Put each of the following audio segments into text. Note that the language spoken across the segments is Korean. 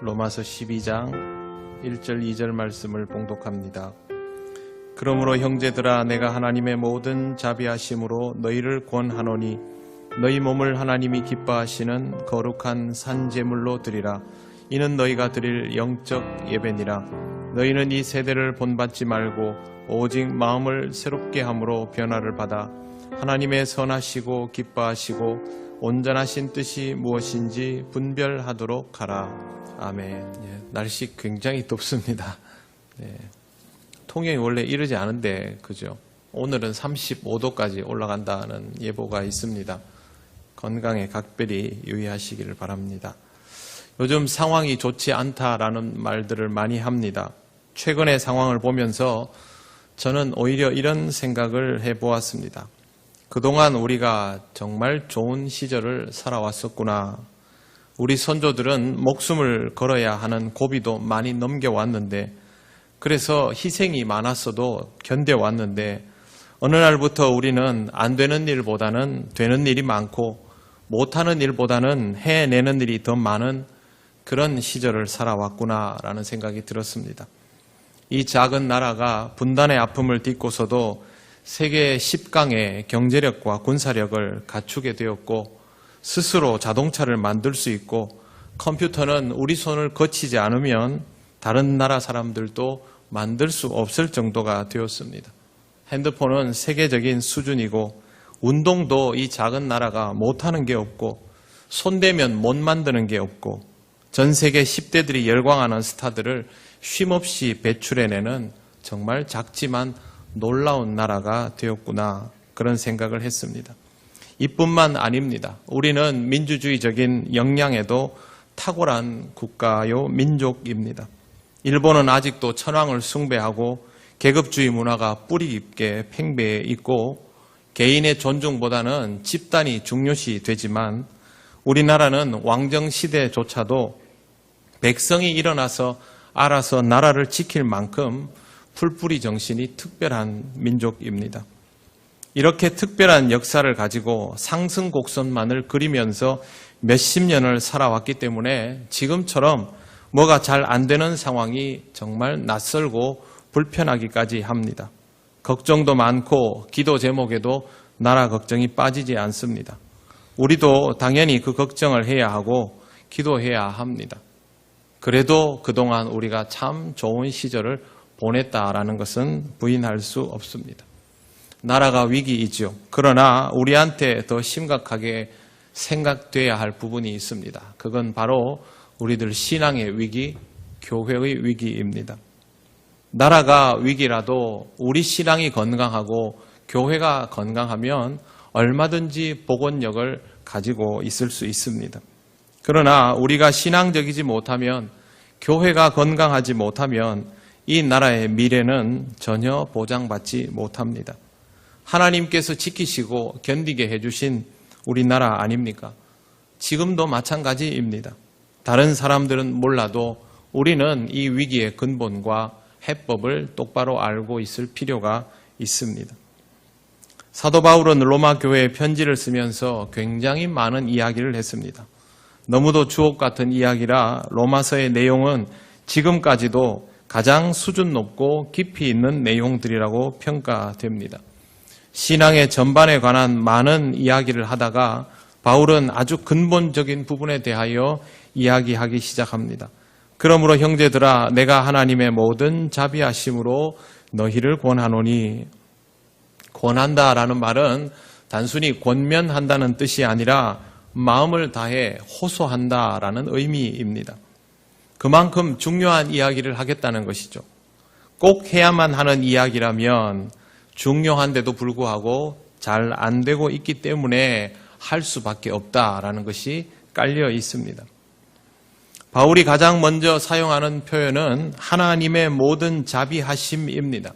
로마서 12장 1절 2절 말씀을 봉독합니다. 그러므로 형제들아 내가 하나님의 모든 자비하심으로 너희를 권하노니 너희 몸을 하나님이 기뻐하시는 거룩한 산제물로 드리라. 이는 너희가 드릴 영적 예배니라. 너희는 이 세대를 본받지 말고 오직 마음을 새롭게 함으로 변화를 받아 하나님의 선하시고 기뻐하시고 온전하신 뜻이 무엇인지 분별하도록 하라. 아멘. 날씨 굉장히 덥습니다. 통영이 원래 이러지 않은데 그죠? 오늘은 35도까지 올라간다는 예보가 있습니다. 건강에 각별히 유의하시기를 바랍니다. 요즘 상황이 좋지 않다라는 말들을 많이 합니다. 최근의 상황을 보면서 저는 오히려 이런 생각을 해보았습니다. 그동안 우리가 정말 좋은 시절을 살아왔었구나. 우리 선조들은 목숨을 걸어야 하는 고비도 많이 넘겨왔는데, 그래서 희생이 많았어도 견뎌왔는데, 어느 날부터 우리는 안 되는 일보다는 되는 일이 많고 못하는 일보다는 해내는 일이 더 많은 그런 시절을 살아왔구나라는 생각이 들었습니다. 이 작은 나라가 분단의 아픔을 딛고서도 세계 10강의 경제력과 군사력을 갖추게 되었고, 스스로 자동차를 만들 수 있고, 컴퓨터는 우리 손을 거치지 않으면 다른 나라 사람들도 만들 수 없을 정도가 되었습니다. 핸드폰은 세계적인 수준이고, 운동도 이 작은 나라가 못하는 게 없고, 손대면 못 만드는 게 없고, 전 세계 10대들이 열광하는 스타들을 쉼없이 배출해내는 정말 작지만 놀라운 나라가 되었구나, 그런 생각을 했습니다. 이뿐만 아닙니다. 우리는 민주주의적인 역량에도 탁월한 국가요 민족입니다. 일본은 아직도 천황을 숭배하고 계급주의 문화가 뿌리 깊게 팽배해 있고, 개인의 존중보다는 집단이 중요시 되지만, 우리나라는 왕정시대조차도 백성이 일어나서 알아서 나라를 지킬 만큼 풀뿌리 정신이 특별한 민족입니다. 이렇게 특별한 역사를 가지고 상승곡선만을 그리면서 몇십 년을 살아왔기 때문에 지금처럼 뭐가 잘 안 되는 상황이 정말 낯설고 불편하기까지 합니다. 걱정도 많고 기도 제목에도 나라 걱정이 빠지지 않습니다. 우리도 당연히 그 걱정을 해야 하고 기도해야 합니다. 그래도 그동안 우리가 참 좋은 시절을 보냈다라는 것은 부인할 수 없습니다. 나라가 위기이죠. 그러나 우리한테 더 심각하게 생각돼야 할 부분이 있습니다. 그건 바로 우리들 신앙의 위기, 교회의 위기입니다. 나라가 위기라도 우리 신앙이 건강하고 교회가 건강하면 얼마든지 복원력을 가지고 있을 수 있습니다. 그러나 우리가 신앙적이지 못하면, 교회가 건강하지 못하면 이 나라의 미래는 전혀 보장받지 못합니다. 하나님께서 지키시고 견디게 해주신 우리나라 아닙니까? 지금도 마찬가지입니다. 다른 사람들은 몰라도 우리는 이 위기의 근본과 해법을 똑바로 알고 있을 필요가 있습니다. 사도 바울은 로마 교회에 편지를 쓰면서 굉장히 많은 이야기를 했습니다. 너무도 주옥 같은 이야기라 로마서의 내용은 지금까지도 가장 수준 높고 깊이 있는 내용들이라고 평가됩니다. 신앙의 전반에 관한 많은 이야기를 하다가 바울은 아주 근본적인 부분에 대하여 이야기하기 시작합니다. 그러므로 형제들아 내가 하나님의 모든 자비하심으로 너희를 권하노니, 권한다라는 말은 단순히 권면한다는 뜻이 아니라 마음을 다해 호소한다라는 의미입니다. 그만큼 중요한 이야기를 하겠다는 것이죠. 꼭 해야만 하는 이야기라면 중요한데도 불구하고 잘 안 되고 있기 때문에 할 수밖에 없다라는 것이 깔려 있습니다. 바울이 가장 먼저 사용하는 표현은 하나님의 모든 자비하심입니다.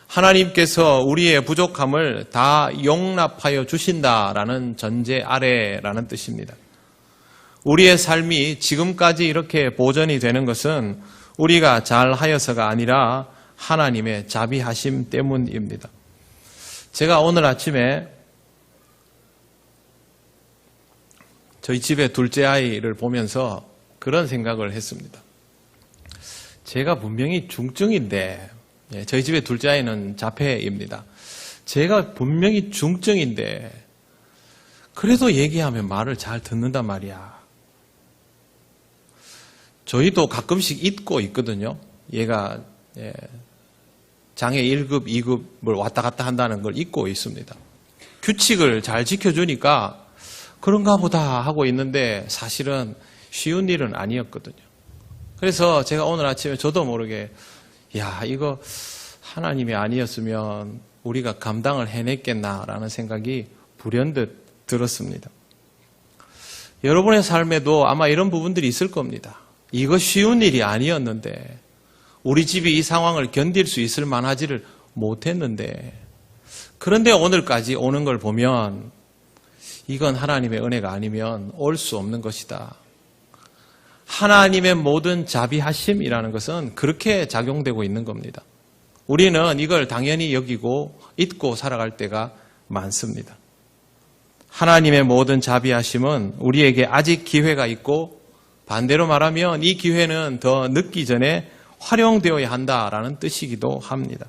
하나님께서 우리의 부족함을 다 용납하여 주신다라는 전제 아래라는 뜻입니다. 우리의 삶이 지금까지 이렇게 보전이 되는 것은 우리가 잘하여서가 아니라 하나님의 자비하심 때문입니다. 제가 오늘 아침에 저희 집의 둘째 아이를 보면서 그런 생각을 했습니다. 제가 분명히 중증인데, 저희 집의 둘째 아이는 자폐입니다. 제가 분명히 중증인데, 그래도 얘기하면 말을 잘 듣는단 말이야. 저희도 가끔씩 잊고 있거든요. 얘가 장애 1급, 2급을 왔다 갔다 한다는 걸 잊고 있습니다. 규칙을 잘 지켜주니까 그런가 보다 하고 있는데 사실은 쉬운 일은 아니었거든요. 그래서 제가 오늘 아침에 저도 모르게 이거 하나님이 아니었으면 우리가 감당을 해냈겠나라는 생각이 불현듯 들었습니다. 여러분의 삶에도 아마 이런 부분들이 있을 겁니다. 이거 쉬운 일이 아니었는데 우리 집이 이 상황을 견딜 수 있을 만하지를 못했는데 그런데 오늘까지 오는 걸 보면 이건 하나님의 은혜가 아니면 올 수 없는 것이다. 하나님의 모든 자비하심이라는 것은 그렇게 작용되고 있는 겁니다. 우리는 이걸 당연히 여기고 잊고 살아갈 때가 많습니다. 하나님의 모든 자비하심은 우리에게 아직 기회가 있고 반대로 말하면 이 기회는 더 늦기 전에 활용되어야 한다라는 뜻이기도 합니다.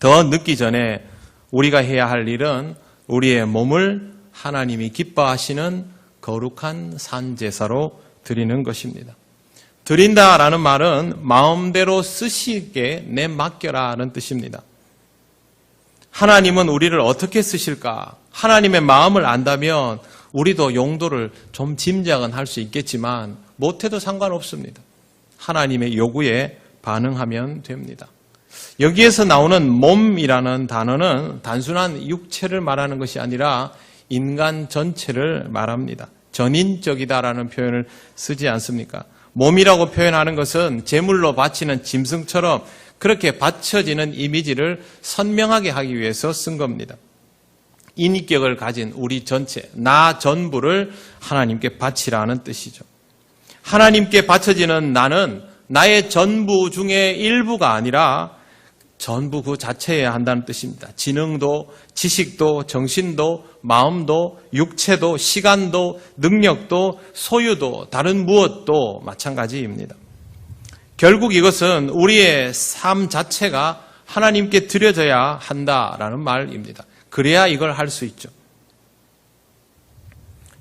더 늦기 전에 우리가 해야 할 일은 우리의 몸을 하나님이 기뻐하시는 거룩한 산제사로 드리는 것입니다. 드린다라는 말은 마음대로 쓰시게 내맡겨라는 뜻입니다. 하나님은 우리를 어떻게 쓰실까? 하나님의 마음을 안다면 우리도 용도를 좀 짐작은 할 수 있겠지만 못해도 상관없습니다. 하나님의 요구에 반응하면 됩니다. 여기에서 나오는 몸이라는 단어는 단순한 육체를 말하는 것이 아니라 인간 전체를 말합니다. 전인적이다라는 표현을 쓰지 않습니까? 몸이라고 표현하는 것은 제물로 바치는 짐승처럼 그렇게 바쳐지는 이미지를 선명하게 하기 위해서 쓴 겁니다. 인격을 가진 우리 전체, 나 전부를 하나님께 바치라는 뜻이죠. 하나님께 바쳐지는 나는 나의 전부 중에 일부가 아니라 전부 그 자체여야 한다는 뜻입니다. 지능도, 지식도, 정신도, 마음도, 육체도, 시간도, 능력도, 소유도, 다른 무엇도 마찬가지입니다. 결국 이것은 우리의 삶 자체가 하나님께 드려져야 한다라는 말입니다. 그래야 이걸 할 수 있죠.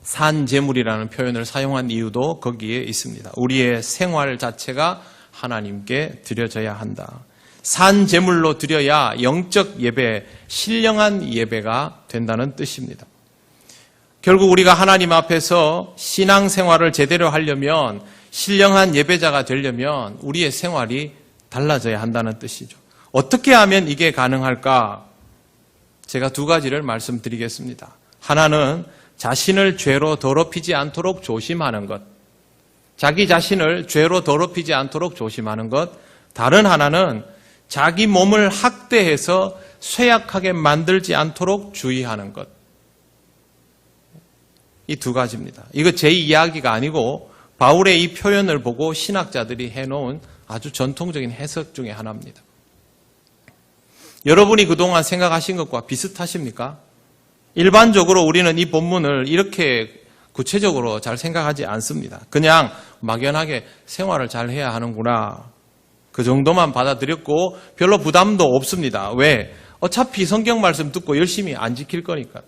산제물이라는 표현을 사용한 이유도 거기에 있습니다. 우리의 생활 자체가 하나님께 드려져야 한다. 산제물로 드려야 영적 예배, 신령한 예배가 된다는 뜻입니다. 결국 우리가 하나님 앞에서 신앙생활을 제대로 하려면 신령한 예배자가 되려면 우리의 생활이 달라져야 한다는 뜻이죠. 어떻게 하면 이게 가능할까? 제가 두 가지를 말씀드리겠습니다. 하나는 자신을 죄로 더럽히지 않도록 조심하는 것. 자기 자신을 죄로 더럽히지 않도록 조심하는 것. 다른 하나는 자기 몸을 학대해서 쇠약하게 만들지 않도록 주의하는 것. 이 두 가지입니다. 이거 제 이야기가 아니고 바울의 이 표현을 보고 신학자들이 해놓은 아주 전통적인 해석 중에 하나입니다. 여러분이 그동안 생각하신 것과 비슷하십니까? 일반적으로 우리는 이 본문을 이렇게 구체적으로 잘 생각하지 않습니다. 그냥 막연하게 생활을 잘 해야 하는구나. 그 정도만 받아들였고 별로 부담도 없습니다. 왜? 어차피 성경 말씀 듣고 열심히 안 지킬 거니까.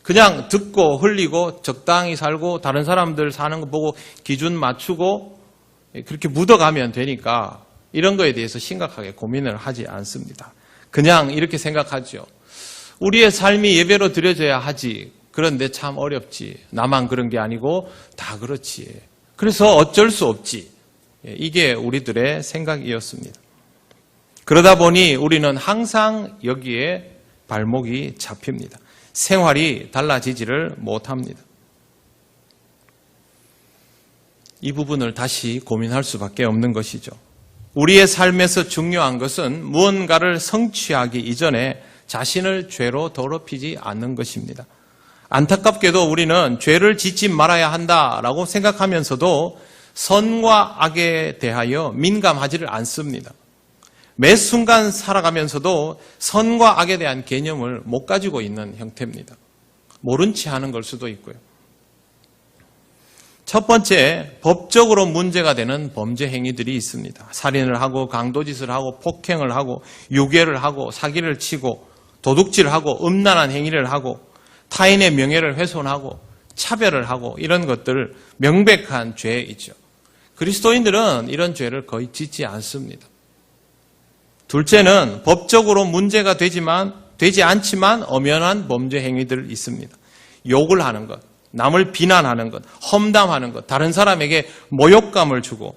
그냥 듣고 흘리고 적당히 살고 다른 사람들 사는 거 보고 기준 맞추고 그렇게 묻어가면 되니까 이런 거에 대해서 심각하게 고민을 하지 않습니다. 그냥 이렇게 생각하죠. 우리의 삶이 예배로 드려져야 하지. 그런데 참 어렵지. 나만 그런 게 아니고 다 그렇지. 그래서 어쩔 수 없지. 이게 우리들의 생각이었습니다. 그러다 보니 우리는 항상 여기에 발목이 잡힙니다. 생활이 달라지지를 못합니다. 이 부분을 다시 고민할 수밖에 없는 것이죠. 우리의 삶에서 중요한 것은 무언가를 성취하기 이전에 자신을 죄로 더럽히지 않는 것입니다. 안타깝게도 우리는 죄를 짓지 말아야 한다라고 생각하면서도 선과 악에 대하여 민감하지를 않습니다. 매 순간 살아가면서도 선과 악에 대한 개념을 못 가지고 있는 형태입니다. 모른 채 하는 걸 수도 있고요. 첫 번째, 법적으로 문제가 되는 범죄 행위들이 있습니다. 살인을 하고 강도짓을 하고 폭행을 하고 유괴를 하고 사기를 치고 도둑질을 하고 음란한 행위를 하고 타인의 명예를 훼손하고 차별을 하고 이런 것들 명백한 죄이죠. 그리스도인들은 이런 죄를 거의 짓지 않습니다. 둘째는 법적으로 문제가 되지 않지만 엄연한 범죄 행위들 있습니다. 욕을 하는 것, 남을 비난하는 것, 험담하는 것, 다른 사람에게 모욕감을 주고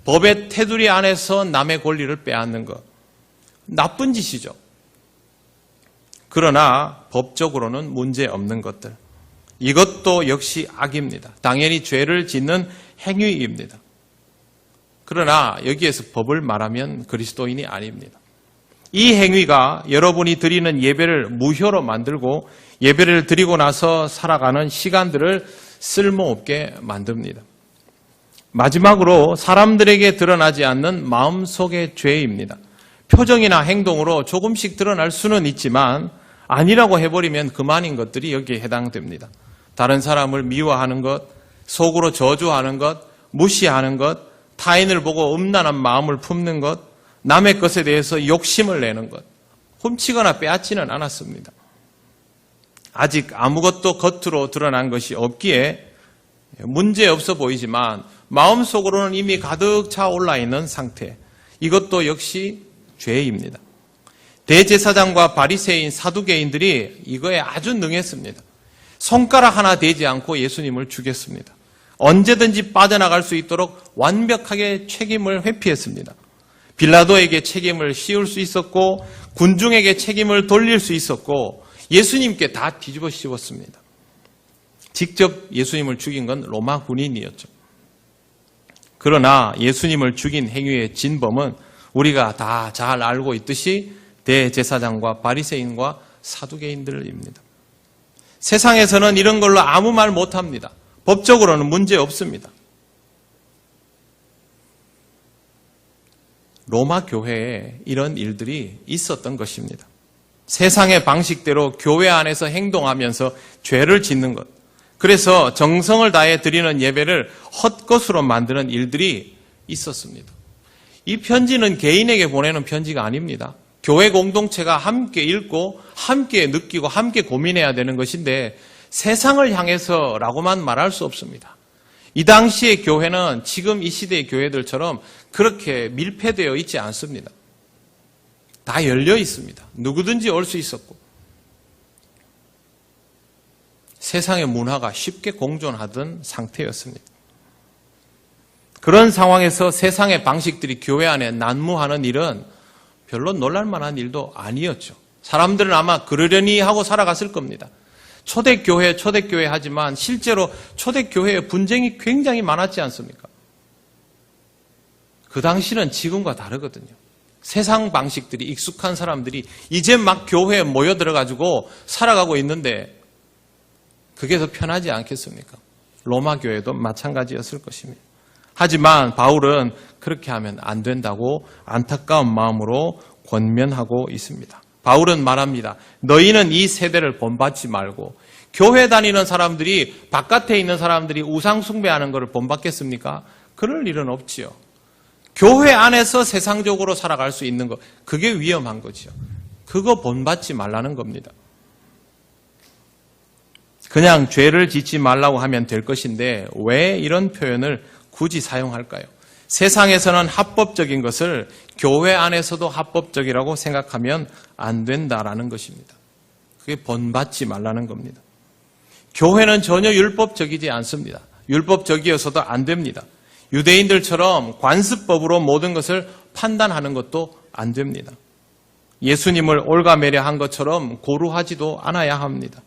법의 테두리 안에서 남의 권리를 빼앗는 것, 나쁜 짓이죠. 그러나 법적으로는 문제 없는 것들, 이것도 역시 악입니다. 당연히 죄를 짓는 행위입니다. 그러나 여기에서 법을 말하면 그리스도인이 아닙니다. 이 행위가 여러분이 드리는 예배를 무효로 만들고 예배를 드리고 나서 살아가는 시간들을 쓸모없게 만듭니다. 마지막으로 사람들에게 드러나지 않는 마음속의 죄입니다. 표정이나 행동으로 조금씩 드러날 수는 있지만 아니라고 해버리면 그만인 것들이 여기에 해당됩니다. 다른 사람을 미워하는 것, 속으로 저주하는 것, 무시하는 것, 타인을 보고 음란한 마음을 품는 것, 남의 것에 대해서 욕심을 내는 것, 훔치거나 빼앗지는 않았습니다. 아직 아무것도 겉으로 드러난 것이 없기에 문제없어 보이지만 마음속으로는 이미 가득 차 올라 있는 상태, 이것도 역시 죄입니다. 대제사장과 바리새인, 사두개인들이 이거에 아주 능했습니다. 손가락 하나 대지 않고 예수님을 죽였습니다. 언제든지 빠져나갈 수 있도록 완벽하게 책임을 회피했습니다. 빌라도에게 책임을 씌울 수 있었고 군중에게 책임을 돌릴 수 있었고 예수님께 다 뒤집어 씌웠습니다. 직접 예수님을 죽인 건 로마 군인이었죠. 그러나 예수님을 죽인 행위의 진범은 우리가 다 잘 알고 있듯이 대제사장과 바리새인과 사두개인들입니다. 세상에서는 이런 걸로 아무 말 못합니다. 법적으로는 문제 없습니다. 로마 교회에 이런 일들이 있었던 것입니다. 세상의 방식대로 교회 안에서 행동하면서 죄를 짓는 것, 그래서 정성을 다해 드리는 예배를 헛것으로 만드는 일들이 있었습니다. 이 편지는 개인에게 보내는 편지가 아닙니다. 교회 공동체가 함께 읽고 함께 느끼고 함께 고민해야 되는 것인데 세상을 향해서라고만 말할 수 없습니다. 이 당시의 교회는 지금 이 시대의 교회들처럼 그렇게 밀폐되어 있지 않습니다. 다 열려 있습니다. 누구든지 올 수 있었고 세상의 문화가 쉽게 공존하던 상태였습니다. 그런 상황에서 세상의 방식들이 교회 안에 난무하는 일은 별로 놀랄만한 일도 아니었죠. 사람들은 아마 그러려니 하고 살아갔을 겁니다. 초대교회 하지만 실제로 초대교회의 분쟁이 굉장히 많았지 않습니까? 그 당시는 지금과 다르거든요. 세상 방식들이 익숙한 사람들이 이제 막 교회에 모여들어가지고 살아가고 있는데 그게 더 편하지 않겠습니까? 로마 교회도 마찬가지였을 것입니다. 하지만 바울은 그렇게 하면 안 된다고 안타까운 마음으로 권면하고 있습니다. 바울은 말합니다. 너희는 이 세대를 본받지 말고 교회 다니는 사람들이 바깥에 있는 사람들이 우상 숭배하는 것을 본받겠습니까? 그럴 일은 없지요. 교회 안에서 세상적으로 살아갈 수 있는 것, 그게 위험한 거죠. 그거 본받지 말라는 겁니다. 그냥 죄를 짓지 말라고 하면 될 것인데 왜 이런 표현을 굳이 사용할까요? 세상에서는 합법적인 것을 교회 안에서도 합법적이라고 생각하면 안 된다라는 것입니다. 그게 본받지 말라는 겁니다. 교회는 전혀 율법적이지 않습니다. 율법적이어서도 안 됩니다. 유대인들처럼 관습법으로 모든 것을 판단하는 것도 안 됩니다. 예수님을 올가매려한 것처럼 고루하지도 않아야 합니다.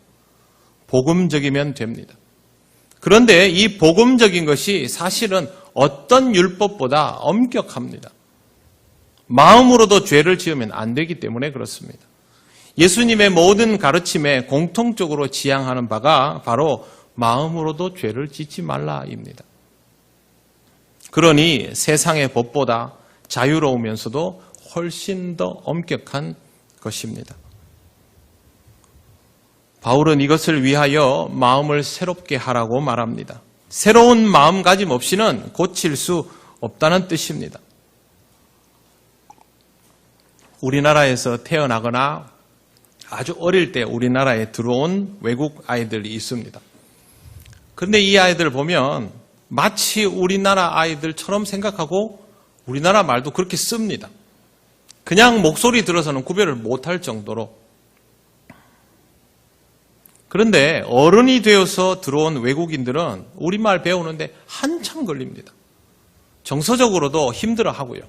복음적이면 됩니다. 그런데 이 복음적인 것이 사실은 어떤 율법보다 엄격합니다. 마음으로도 죄를 지으면 안 되기 때문에 그렇습니다. 예수님의 모든 가르침에 공통적으로 지향하는 바가 바로 마음으로도 죄를 짓지 말라입니다. 그러니 세상의 법보다 자유로우면서도 훨씬 더 엄격한 것입니다. 바울은 이것을 위하여 마음을 새롭게 하라고 말합니다. 새로운 마음가짐 없이는 고칠 수 없다는 뜻입니다. 우리나라에서 태어나거나 아주 어릴 때 우리나라에 들어온 외국 아이들이 있습니다. 그런데 이 아이들을 보면 마치 우리나라 아이들처럼 생각하고 우리나라 말도 그렇게 씁니다. 그냥 목소리 들어서는 구별을 못할 정도로. 그런데 어른이 되어서 들어온 외국인들은 우리말 배우는데 한참 걸립니다. 정서적으로도 힘들어하고요.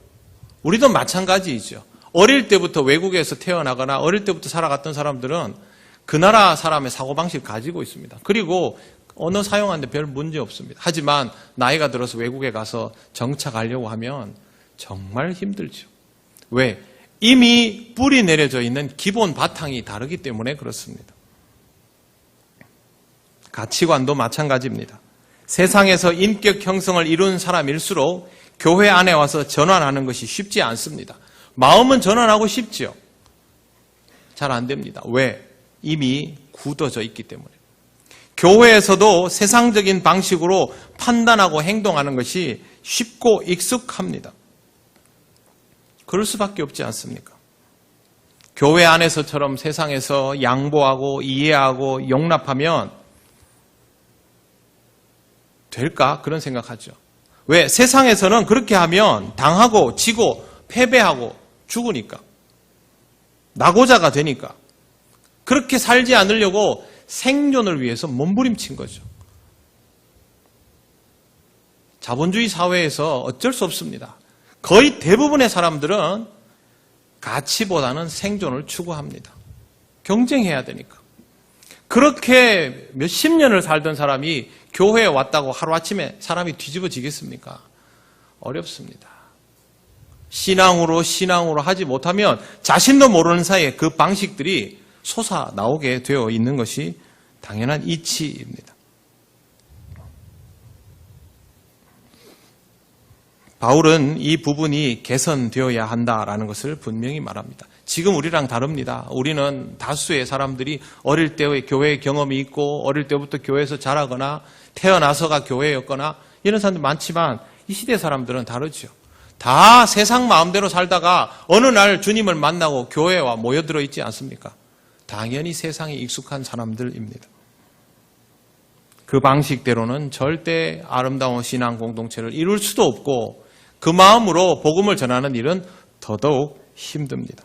우리도 마찬가지이죠. 어릴 때부터 외국에서 태어나거나 어릴 때부터 살아갔던 사람들은 그 나라 사람의 사고방식을 가지고 있습니다. 그리고 언어 사용하는데 별 문제 없습니다. 하지만 나이가 들어서 외국에 가서 정착하려고 하면 정말 힘들죠. 왜? 이미 뿌리 내려져 있는 기본 바탕이 다르기 때문에 그렇습니다. 가치관도 마찬가지입니다. 세상에서 인격 형성을 이룬 사람일수록 교회 안에 와서 전환하는 것이 쉽지 않습니다. 마음은 전환하고 싶지요. 잘 안 됩니다. 왜? 이미 굳어져 있기 때문에. 교회에서도 세상적인 방식으로 판단하고 행동하는 것이 쉽고 익숙합니다. 그럴 수밖에 없지 않습니까? 교회 안에서처럼 세상에서 양보하고 이해하고 용납하면 될까? 그런 생각하죠. 왜? 세상에서는 그렇게 하면 당하고 지고 패배하고 죽으니까. 낙오자가 되니까. 그렇게 살지 않으려고 생존을 위해서 몸부림친 거죠. 자본주의 사회에서 어쩔 수 없습니다. 거의 대부분의 사람들은 가치보다는 생존을 추구합니다. 경쟁해야 되니까. 그렇게 몇십 년을 살던 사람이 교회에 왔다고 하루아침에 사람이 뒤집어지겠습니까? 어렵습니다. 신앙으로 하지 못하면 자신도 모르는 사이에 그 방식들이 솟아나오게 되어 있는 것이 당연한 이치입니다. 바울은 이 부분이 개선되어야 한다라는 것을 분명히 말합니다. 지금 우리랑 다릅니다. 우리는 다수의 사람들이 어릴 때의 교회 경험이 있고 어릴 때부터 교회에서 자라거나 태어나서가 교회였거나 이런 사람들 많지만 이 시대 사람들은 다르죠. 다 세상 마음대로 살다가 어느 날 주님을 만나고 교회에 와 모여들어 있지 않습니까? 당연히 세상에 익숙한 사람들입니다. 그 방식대로는 절대 아름다운 신앙 공동체를 이룰 수도 없고 그 마음으로 복음을 전하는 일은 더더욱 힘듭니다.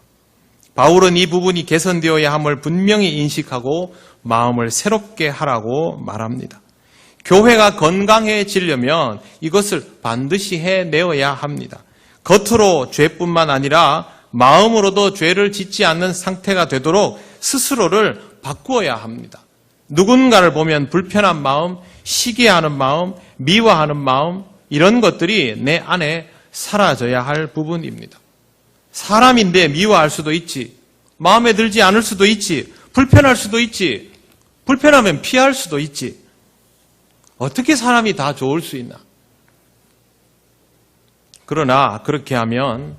바울은 이 부분이 개선되어야 함을 분명히 인식하고 마음을 새롭게 하라고 말합니다. 교회가 건강해지려면 이것을 반드시 해내어야 합니다. 겉으로 죄뿐만 아니라 마음으로도 죄를 짓지 않는 상태가 되도록 스스로를 바꾸어야 합니다. 누군가를 보면 불편한 마음, 시기하는 마음, 미워하는 마음 이런 것들이 내 안에 사라져야 할 부분입니다. 사람인데 미워할 수도 있지. 마음에 들지 않을 수도 있지. 불편할 수도 있지. 불편하면 피할 수도 있지. 어떻게 사람이 다 좋을 수 있나? 그러나 그렇게 하면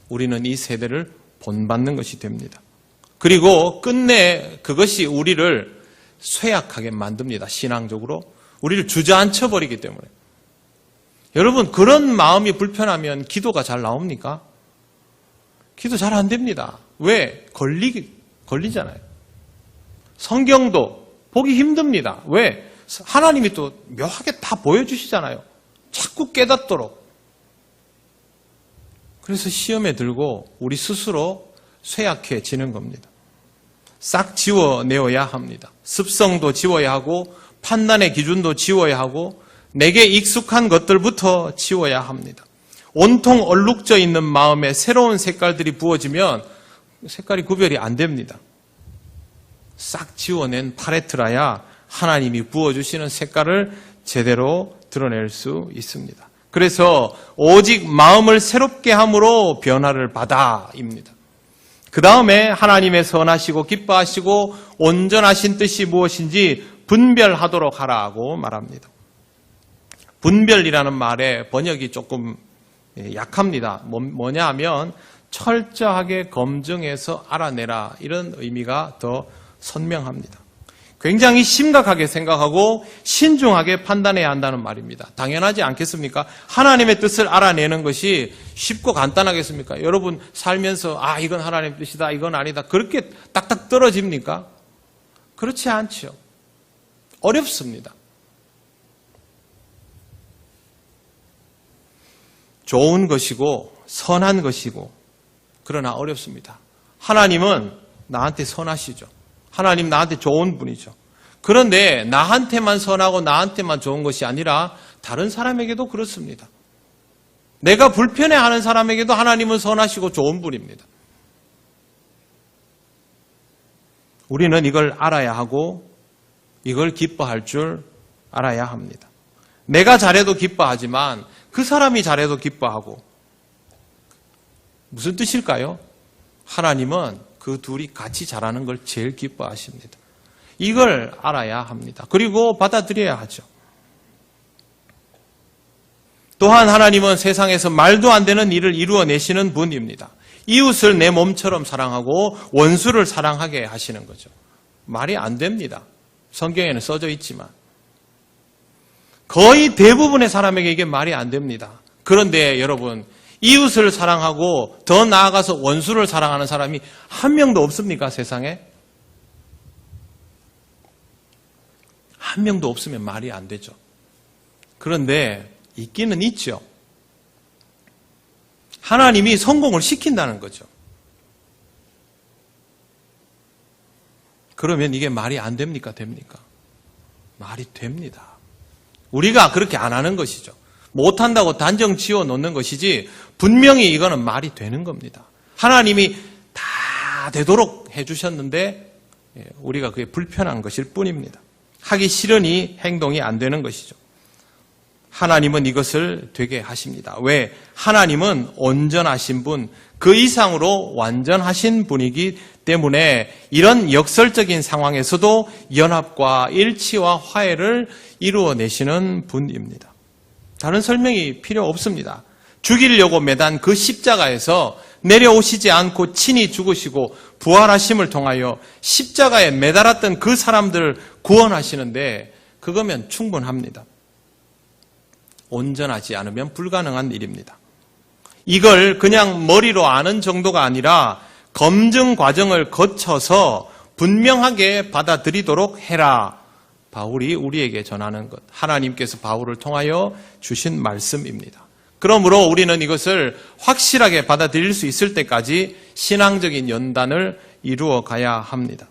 우리는 이 세대를 본받는 것이 됩니다. 그리고 끝내 그것이 우리를 쇠약하게 만듭니다. 신앙적으로. 우리를 주저앉혀 버리기 때문에. 여러분, 그런 마음이 불편하면 기도가 잘 나옵니까? 기도 잘 안 됩니다. 왜? 걸리잖아요. 성경도 보기 힘듭니다. 왜? 하나님이 또 묘하게 다 보여주시잖아요. 자꾸 깨닫도록. 그래서 시험에 들고 우리 스스로 쇠약해지는 겁니다. 싹 지워내어야 합니다. 습성도 지워야 하고 판단의 기준도 지워야 하고 내게 익숙한 것들부터 지워야 합니다. 온통 얼룩져 있는 마음에 새로운 색깔들이 부어지면 색깔이 구별이 안 됩니다. 싹 지워낸 팔레트라야 하나님이 부어주시는 색깔을 제대로 드러낼 수 있습니다. 그래서 오직 마음을 새롭게 함으로 변화를 받아입니다. 그 다음에 하나님의 선하시고 기뻐하시고 온전하신 뜻이 무엇인지 분별하도록 하라고 말합니다. 분별이라는 말의 번역이 조금 약합니다. 뭐냐 하면 철저하게 검증해서 알아내라 이런 의미가 더 선명합니다. 굉장히 심각하게 생각하고 신중하게 판단해야 한다는 말입니다. 당연하지 않겠습니까? 하나님의 뜻을 알아내는 것이 쉽고 간단하겠습니까? 여러분 살면서 이건 하나님의 뜻이다, 이건 아니다, 그렇게 딱딱 떨어집니까? 그렇지 않죠. 어렵습니다. 좋은 것이고 선한 것이고 그러나 어렵습니다. 하나님은 나한테 선하시죠. 하나님 나한테 좋은 분이죠. 그런데 나한테만 선하고 나한테만 좋은 것이 아니라 다른 사람에게도 그렇습니다. 내가 불편해하는 사람에게도 하나님은 선하시고 좋은 분입니다. 우리는 이걸 알아야 하고 이걸 기뻐할 줄 알아야 합니다. 내가 잘해도 기뻐하지만 그 사람이 잘해도 기뻐하고, 무슨 뜻일까요? 하나님은 그 둘이 같이 잘하는 걸 제일 기뻐하십니다. 이걸 알아야 합니다. 그리고 받아들여야 하죠. 또한 하나님은 세상에서 말도 안 되는 일을 이루어내시는 분입니다. 이웃을 내 몸처럼 사랑하고 원수를 사랑하게 하시는 거죠. 말이 안 됩니다. 성경에는 써져 있지만 거의 대부분의 사람에게 이게 말이 안 됩니다. 그런데 여러분, 이웃을 사랑하고 더 나아가서 원수를 사랑하는 사람이 한 명도 없습니까, 세상에? 한 명도 없으면 말이 안 되죠. 그런데 있기는 있죠. 하나님이 성공을 시킨다는 거죠. 그러면 이게 말이 안 됩니까? 됩니까? 말이 됩니다. 우리가 그렇게 안 하는 것이죠. 못한다고 단정 지어 놓는 것이지 분명히 이거는 말이 되는 겁니다. 하나님이 다 되도록 해주셨는데 우리가 그게 불편한 것일 뿐입니다. 하기 싫으니 행동이 안 되는 것이죠. 하나님은 이것을 되게 하십니다. 왜? 하나님은 온전하신 분, 그 이상으로 완전하신 분이기 때문에 이런 역설적인 상황에서도 연합과 일치와 화해를 이루어내시는 분입니다. 다른 설명이 필요 없습니다. 죽이려고 매단 그 십자가에서 내려오시지 않고 친히 죽으시고 부활하심을 통하여 십자가에 매달았던 그 사람들을 구원하시는데 그거면 충분합니다. 온전하지 않으면 불가능한 일입니다. 이걸 그냥 머리로 아는 정도가 아니라 검증 과정을 거쳐서 분명하게 받아들이도록 해라. 바울이 우리에게 전하는 것, 하나님께서 바울을 통하여 주신 말씀입니다. 그러므로 우리는 이것을 확실하게 받아들일 수 있을 때까지 신앙적인 연단을 이루어 가야 합니다.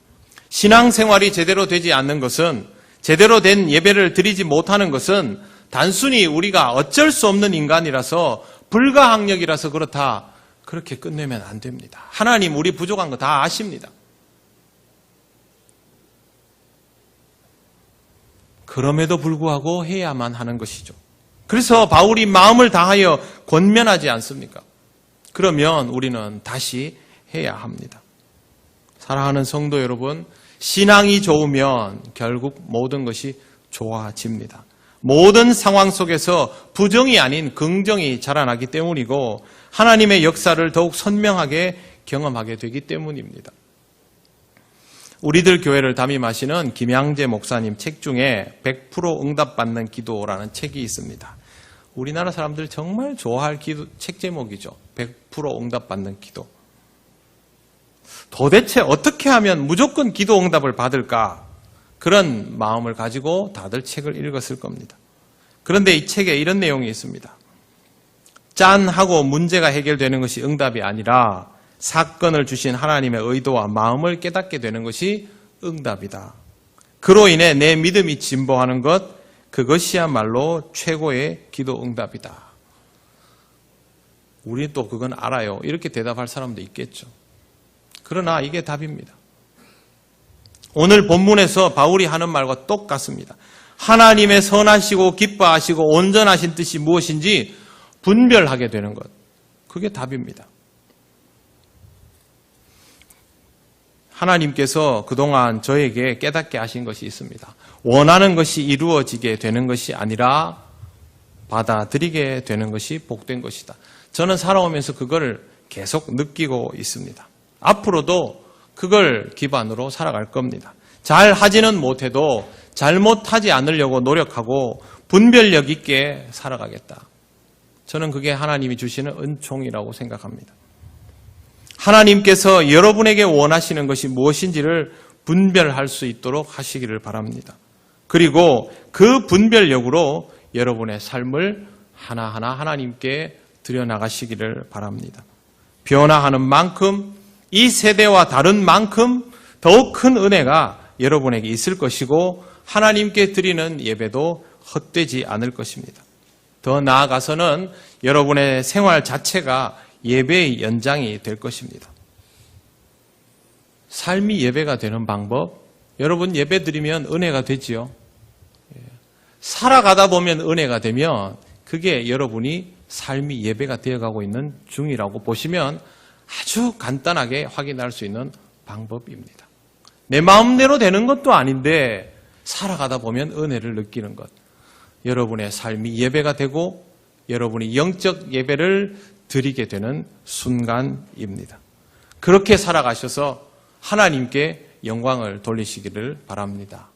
신앙생활이 제대로 되지 않는 것은, 제대로 된 예배를 드리지 못하는 것은 단순히 우리가 어쩔 수 없는 인간이라서 불가항력이라서 그렇다, 그렇게 끝내면 안 됩니다. 하나님 우리 부족한 거 다 아십니다. 그럼에도 불구하고 해야만 하는 것이죠. 그래서 바울이 마음을 다하여 권면하지 않습니까? 그러면 우리는 다시 해야 합니다. 사랑하는 성도 여러분, 신앙이 좋으면 결국 모든 것이 좋아집니다. 모든 상황 속에서 부정이 아닌 긍정이 자라나기 때문이고 하나님의 역사를 더욱 선명하게 경험하게 되기 때문입니다. 우리들 교회를 담임하시는 김양재 목사님 책 중에 100% 응답받는 기도라는 책이 있습니다. 우리나라 사람들 정말 좋아할 책 제목이죠. 100% 응답받는 기도. 도대체 어떻게 하면 무조건 기도 응답을 받을까? 그런 마음을 가지고 다들 책을 읽었을 겁니다. 그런데 이 책에 이런 내용이 있습니다. 짠 하고 문제가 해결되는 것이 응답이 아니라 사건을 주신 하나님의 의도와 마음을 깨닫게 되는 것이 응답이다. 그로 인해 내 믿음이 진보하는 것, 그것이야말로 최고의 기도 응답이다. 우리 또 그건 알아요. 이렇게 대답할 사람도 있겠죠. 그러나 이게 답입니다. 오늘 본문에서 바울이 하는 말과 똑같습니다. 하나님의 선하시고 기뻐하시고 온전하신 뜻이 무엇인지 분별하게 되는 것. 그게 답입니다. 하나님께서 그동안 저에게 깨닫게 하신 것이 있습니다. 원하는 것이 이루어지게 되는 것이 아니라 받아들이게 되는 것이 복된 것이다. 저는 살아오면서 그걸 계속 느끼고 있습니다. 앞으로도 그걸 기반으로 살아갈 겁니다. 잘 하지는 못해도 잘못하지 않으려고 노력하고 분별력 있게 살아가겠다. 저는 그게 하나님이 주시는 은총이라고 생각합니다. 하나님께서 여러분에게 원하시는 것이 무엇인지를 분별할 수 있도록 하시기를 바랍니다. 그리고 그 분별력으로 여러분의 삶을 하나하나 하나님께 드려나가시기를 바랍니다. 변화하는 만큼 이 세대와 다른 만큼 더욱 큰 은혜가 여러분에게 있을 것이고 하나님께 드리는 예배도 헛되지 않을 것입니다. 더 나아가서는 여러분의 생활 자체가 예배의 연장이 될 것입니다. 삶이 예배가 되는 방법, 여러분 예배 드리면 은혜가 되지요. 살아가다 보면 은혜가 되면 그게 여러분이 삶이 예배가 되어가고 있는 중이라고 보시면 아주 간단하게 확인할 수 있는 방법입니다. 내 마음대로 되는 것도 아닌데 살아가다 보면 은혜를 느끼는 것. 여러분의 삶이 예배가 되고 여러분이 영적 예배를 드리게 되는 순간입니다. 그렇게 살아가셔서 하나님께 영광을 돌리시기를 바랍니다.